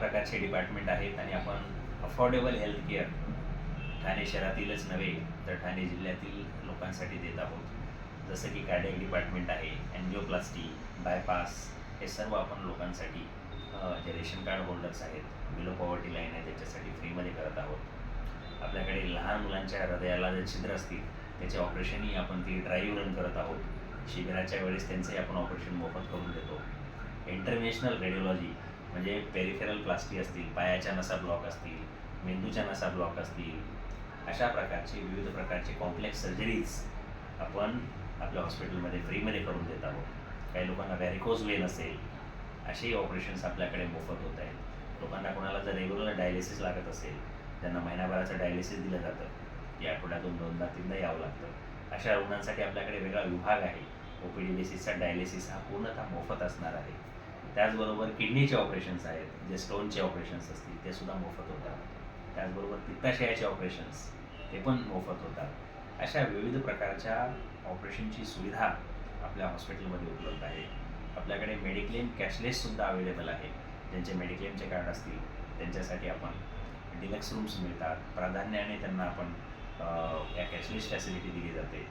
प्रकारचे डिपार्टमेंट आहेत आणि आपण अफोर्डेबल हेल्थ केअर ठाणे शहरातीलच नव्हे तर ठाणे जिल्ह्यातील लोकांसाठी देत आहोत. जसं की कार्डियक डिपार्टमेंट आहे, एन्जिओप्लास्टी, बायपास, हे सर्व आपण लोकांसाठी जे रेशन कार्ड होल्डर्स आहेत, बिलो पॉवर्टी लाईन आहे त्याच्यासाठी फ्रीमध्ये करत आहोत. आपल्याकडे लहान मुलांच्या हृदयाला जे छिद्र असतील त्याचे ऑपरेशनही आपण ती ड्राईव्ह रन करत आहोत. शिबिराच्या वेळेस त्यांचंही आपण ऑपरेशन मोफत करून देतो. इंटरनॅशनल रेडिओलॉजी म्हणजे पेरिफेरल प्लास्टी असतील, पायाच्या नसा ब्लॉक असतील, मेंदूच्या नसा ब्लॉक असतील, अशा प्रकारचे विविध प्रकारचे कॉम्प्लेक्स सर्जरीज आपण आपल्या हॉस्पिटलमध्ये फ्रीमध्ये करून देत आहोत. काही लोकांना व्हॅरिकोज वेन असेल असेही ऑपरेशन्स आपल्याकडे मोफत होत आहेत. लोकांना कोणाला जर रेग्युलर डायलिसिस लागत असेल, त्यांना महिनाभराचं डायलिसिस दिलं जातं, की आठवड्यातून 2दा 3दा यावं लागतं, अशा रुग्णांसाठी आपल्याकडे वेगळा विभाग आहे. OPD बेसिसचा डायलिसिस हा पूर्णतः मोफत असणार आहे. त्याचबरोबर किडनीचे ऑपरेशन्स आहेत, जे स्टोनचे ऑपरेशन्स असतील ते सुद्धा मोफत होतात. त्याचबरोबर पित्ताशयाचे ऑपरेशन्स ते पण मोफत होतात. अशा विविध प्रकारच्या ऑपरेशनची सुविधा आपल्या हॉस्पिटलमध्ये उपलब्ध आहे. आपल्याकडे मेडिक्लेम कॅशलेससुद्धा अवेलेबल आहे. ज्यांचे मेडिक्लेमचे कार्ड असतील त्यांच्यासाठी आपण डिलक्स रूम्स मिळतात. प्राधान्याने त्यांना आपण या कॅशलेस फॅसिलिटी दिली जाते.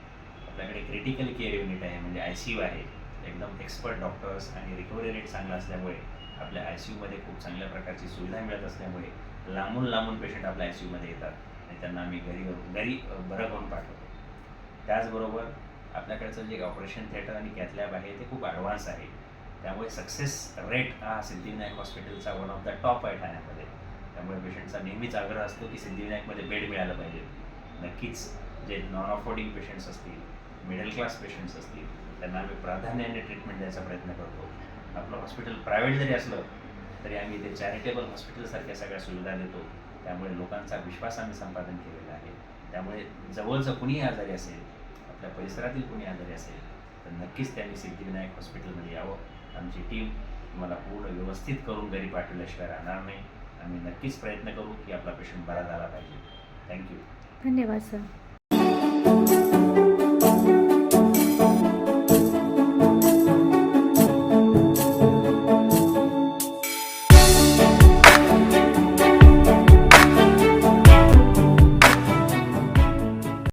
आपल्याकडे क्रिटिकल केअर युनिट आहे, म्हणजे ICU आहे. एकदम एक्सपर्ट डॉक्टर्स आणि रिकव्हरी रेट चांगला असल्यामुळे आपल्या ICUमध्ये खूप चांगल्या प्रकारची सुविधा मिळत असल्यामुळे लांबून पेशंट आपल्या ICUमध्ये येतात आणि त्यांना आम्ही घरी बरं करून पाठवतो. त्याचबरोबर आपल्याकडचं जे ऑपरेशन थिएटर आणि कॅथ लॅब आहे ते खूप ॲडव्हान्स आहे. त्यामुळे सक्सेस रेट हा सिद्धिविनायक हॉस्पिटलचा वन ऑफ द टॉप आहे ठाण्यामध्ये. त्यामुळे पेशंटचा नेहमीच आग्रह असतो की सिद्धिविनायकमध्ये बेड मिळालं पाहिजे. नक्कीच जे नॉन अफोर्डिंग पेशंट्स असतील, मिडल क्लास पेशंट्स असतील, त्यांना आम्ही प्राधान्याने ट्रीटमेंट द्यायचा प्रयत्न करतो. आपलं हॉस्पिटल प्रायव्हेट जरी असलं तरी आम्ही इथे चॅरिटेबल हॉस्पिटलसारख्या सगळ्या सुविधा देतो. त्यामुळे लोकांचा विश्वास आम्ही संपादन केलेला आहे. त्यामुळे जवळचं कुणीही आजारी असेल, आपल्या परिसरातील कुणी आजारी असेल तर नक्कीच त्यांनी सिद्धिविनायक हॉस्पिटलमध्ये यावं. आमची टीम तुम्हाला पूर्ण व्यवस्थित करून घरी पाठवल्याशिवाय राहणार नाही. आम्ही नक्कीच प्रयत्न करू की आपला पेशंट बरा झाला पाहिजे. थँक्यू. धन्यवाद सर.